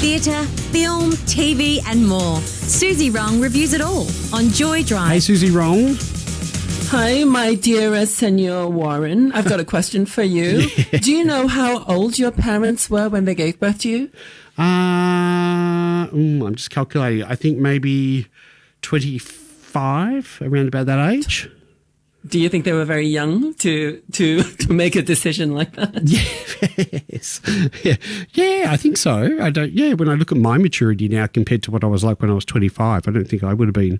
theatre, film, TV and more. Suzy Wrong reviews it all on Joy Drive. Hey, Suzy Wrong. Hi, my dearest Senor Warren. I've got a question for you. Yeah. Do you know how old your parents were when they gave birth to you? I'm just calculating. I think maybe 25, around about that age. Do you think they were very young to make a decision like that? Yes. Yeah, I think so. When I look at my maturity now compared to what I was like when I was 25, I don't think I would have been,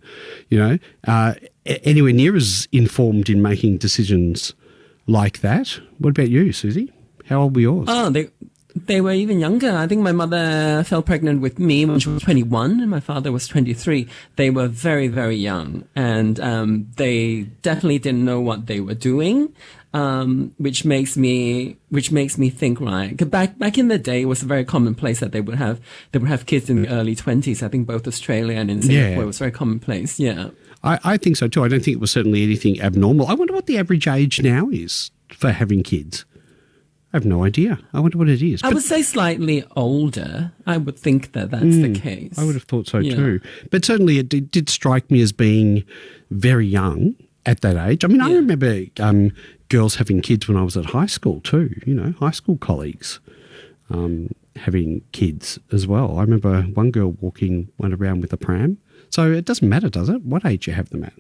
anywhere near as informed in making decisions like that. What about you, Suzy? How old were yours? Oh, they were even younger. I think my mother fell pregnant with me when she was 21 and my father was 23. They were very, very young, and they definitely didn't know what they were doing, which makes me think, right? Back in the day, it was very commonplace that they would have kids in the early 20s. I think both Australia and in Singapore, it was very commonplace. Yeah. I think so too. I don't think it was certainly anything abnormal. I wonder what the average age now is for having kids. I have no idea. I wonder what it is. I would say slightly older. I would think that that's the case. I would have thought so too. But certainly it did strike me as being very young at that age. I mean, I remember girls having kids when I was at high school too, high school colleagues having kids as well. I remember one girl went around with a pram. So it doesn't matter, does it, what age you have them at?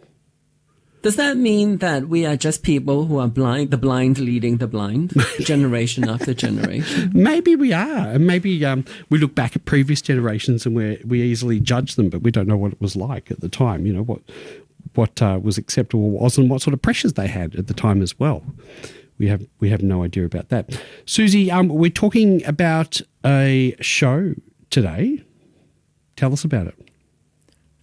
Does that mean that we are just people who are blind, the blind leading the blind, generation after generation? Maybe we are. And maybe we look back at previous generations and we easily judge them, but we don't know what it was like at the time, what was acceptable was and what sort of pressures they had at the time as well. We have no idea about that. Suzy, we're talking about a show today. Tell us about it.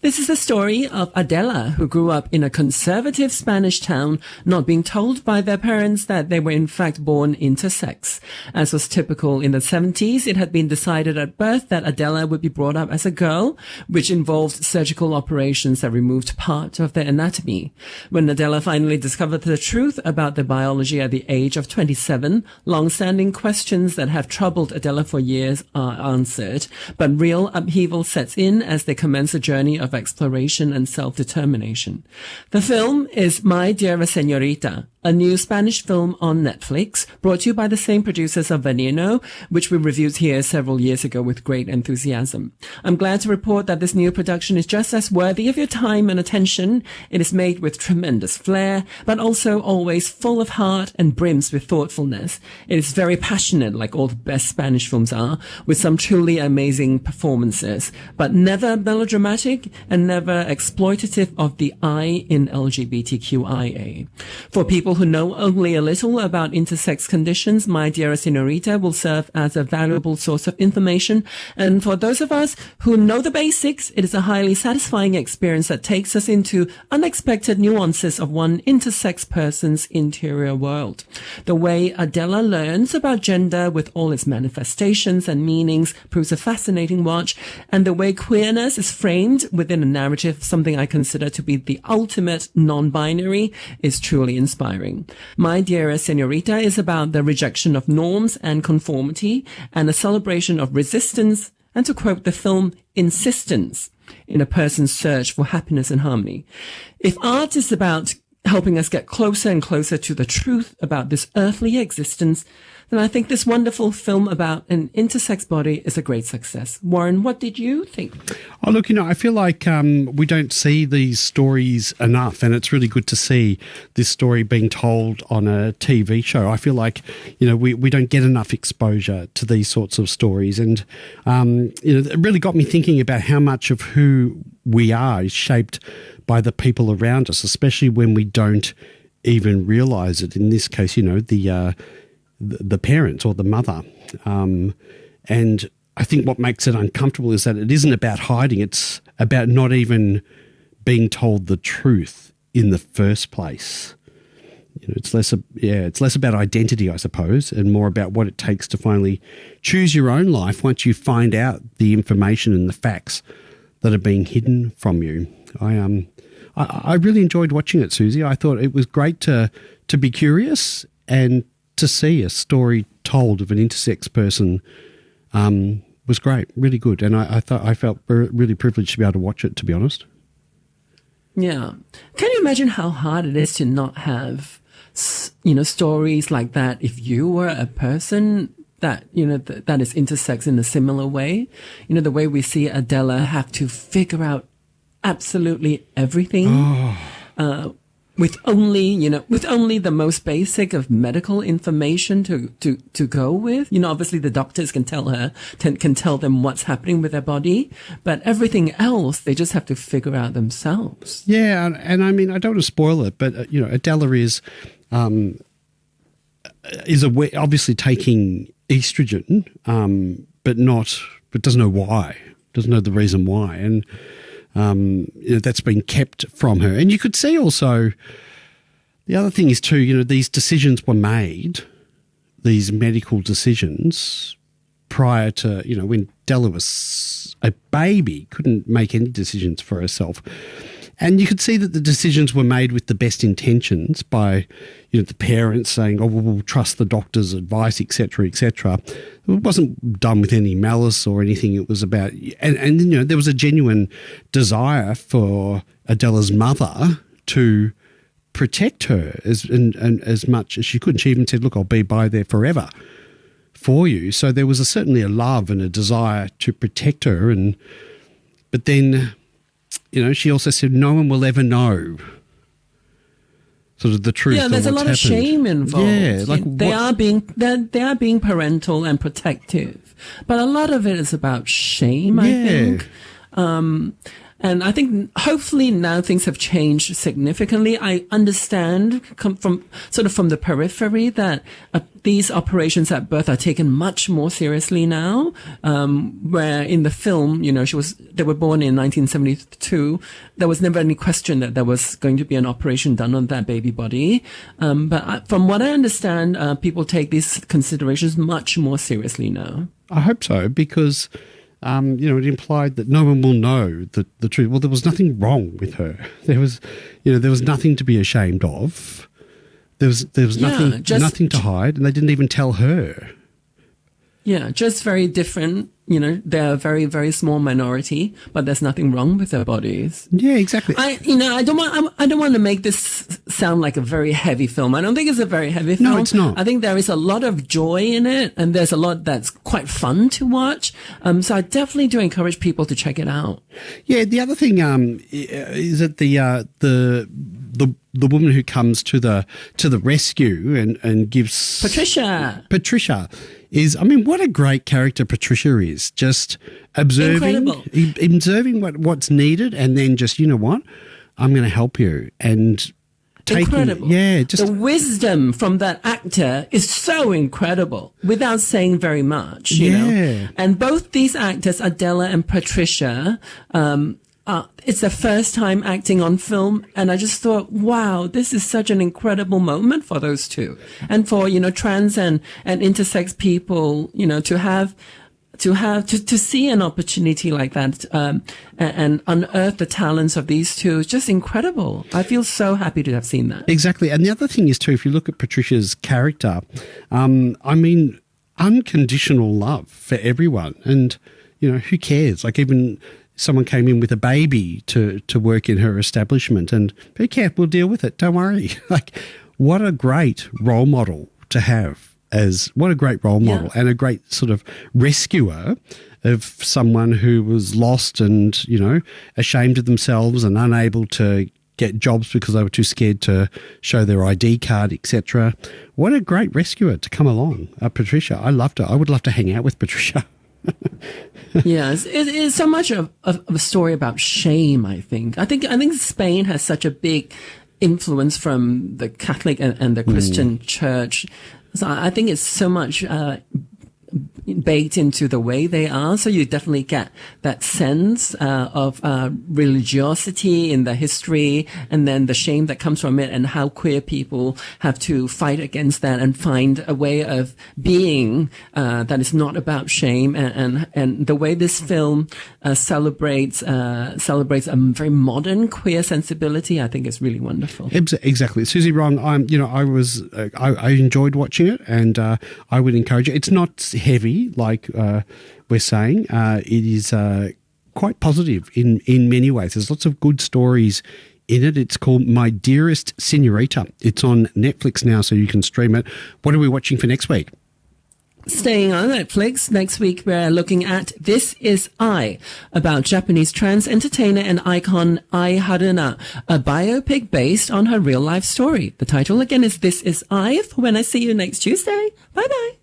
This is the story of Adela, who grew up in a conservative Spanish town, not being told by their parents that they were in fact born intersex. As was typical in the 70s, it had been decided at birth that Adela would be brought up as a girl, which involved surgical operations that removed part of their anatomy. When Adela finally discovered the truth about their biology at the age of 27, long-standing questions that have troubled Adela for years are answered, but real upheaval sets in as they commence a journey of exploration and self-determination. The film is My Dearest Señorita, a new Spanish film on Netflix, brought to you by the same producers of Veneno, which we reviewed here several years ago with great enthusiasm. I'm glad to report that this new production is just as worthy of your time and attention. It is made with tremendous flair, but also always full of heart and brims with thoughtfulness. It is very passionate, like all the best Spanish films are, with some truly amazing performances, but never melodramatic and never exploitative of the I in LGBTQIA. For people who know only a little about intersex conditions, My Dearest Señorita will serve as a valuable source of information. And for those of us who know the basics, it is a highly satisfying experience that takes us into unexpected nuances of one intersex person's interior world. The way Adela learns about gender with all its manifestations and meanings proves a fascinating watch, and the way queerness is framed within a narrative, something I consider to be the ultimate non-binary, is truly inspiring. My Dearest Señorita is about the rejection of norms and conformity and a celebration of resistance and, to quote the film, insistence in a person's search for happiness and harmony. If art is about helping us get closer and closer to the truth about this earthly existence, then I think this wonderful film about an intersex body is a great success. Warren, what did you think? Oh, look, I feel like we don't see these stories enough, and it's really good to see this story being told on a TV show. I feel like, we don't get enough exposure to these sorts of stories, and, it really got me thinking about how much of who we are is shaped by the people around us, especially when we don't even realise it. In this case, the parents or the mother. And I think what makes it uncomfortable is that it isn't about hiding. It's about not even being told the truth in the first place. It's less about identity, I suppose, and more about what it takes to finally choose your own life once you find out the information and the facts that are being hidden from you. I really enjoyed watching it, Suzy. I thought it was great to be curious and to see a story told of an intersex person was great, really good. And I felt really privileged to be able to watch it, to be honest. Yeah. Can you imagine how hard it is to not have, stories like that if you were a person that, that is intersex in a similar way? The way we see Adela have to figure out absolutely everything. With only the most basic of medical information to go with. Obviously the doctors can tell them what's happening with their body, but everything else they just have to figure out themselves. Yeah, and I mean, I don't want to spoil it, but Adela is obviously taking estrogen, but doesn't know why, doesn't know the reason why, and that's been kept from her. And you could see also, the other thing is too, these decisions were made, these medical decisions, prior to, when Della was a baby, couldn't make any decisions for herself. And you could see that the decisions were made with the best intentions by, the parents saying, we'll trust the doctor's advice, etc., etc. It wasn't done with any malice or anything. It was about, and there was a genuine desire for Adela's mother to protect her as much as she could. And she even said, look, I'll be by there forever for you. So there was certainly a love and a desire to protect her. But then, she also said, no one will ever know sort of the truth. Yeah, there's a lot of shame involved. Yeah, they are being parental and protective, but a lot of it is about shame. I think. And I think hopefully now things have changed significantly. I understand from the periphery that these operations at birth are taken much more seriously now. Where in the film, they were born in 1972. There was never any question that there was going to be an operation done on that baby body. But from what I understand, people take these considerations much more seriously now. I hope so, because it implied that no one will know the truth. Well, there was nothing wrong with her. There was nothing to be ashamed of. There was nothing to hide, and they didn't even tell her. Yeah, just very different. They're a very, very small minority, but there's nothing wrong with their bodies. Yeah, exactly. I don't want to make this sound like a very heavy film. I don't think it's a very heavy film. No, it's not. I think there is a lot of joy in it, and there's a lot that's quite fun to watch. So I definitely do encourage people to check it out. Yeah, the other thing is that the woman who comes to the rescue and gives Patricia is, what a great character Patricia is. Just observing what's needed, and then just, I'm going to help you, and incredible. Yeah, just the wisdom from that actor is so incredible without saying very much. You know, and both these actors, Adela and Patricia, it's their first time acting on film, and I just thought, wow, this is such an incredible moment for those two, and for trans and intersex people, to see an opportunity like that and unearth the talents of these two is just incredible. I feel so happy to have seen that. Exactly, and the other thing is too, if you look at Patricia's character, unconditional love for everyone, and who cares? Like, even someone came in with a baby to work in her establishment, and who cares? We'll deal with it. Don't worry. Like, what a great role model to have. What a great role model, and a great sort of rescuer of someone who was lost and, ashamed of themselves and unable to get jobs because they were too scared to show their ID card, etc. What a great rescuer to come along. Patricia, I loved her. I would love to hang out with Patricia. Yes, it is so much of a story about shame. I think Spain has such a big influence from the Catholic and the Christian church. So I think it's so much baked into the way they are. So you definitely get that sense of religiosity in the history, and then the shame that comes from it, and how queer people have to fight against that and find a way of being that is not about shame. And the way this film celebrates a very modern queer sensibility, I think is really wonderful. Exactly, Suzy Wrong. I enjoyed watching it, and I would encourage it. It's not heavy. story, like we're saying. It is quite positive in many ways. There's lots of good stories in it. It's called My Dearest Señorita. It's on Netflix now, so you can stream it. What are we watching for next week? Staying on Netflix, next week we're looking at This Is I, about Japanese trans entertainer and icon Ai Haruna, a biopic based on her real-life story. The title again is This Is I, for when I see you next Tuesday. Bye-bye.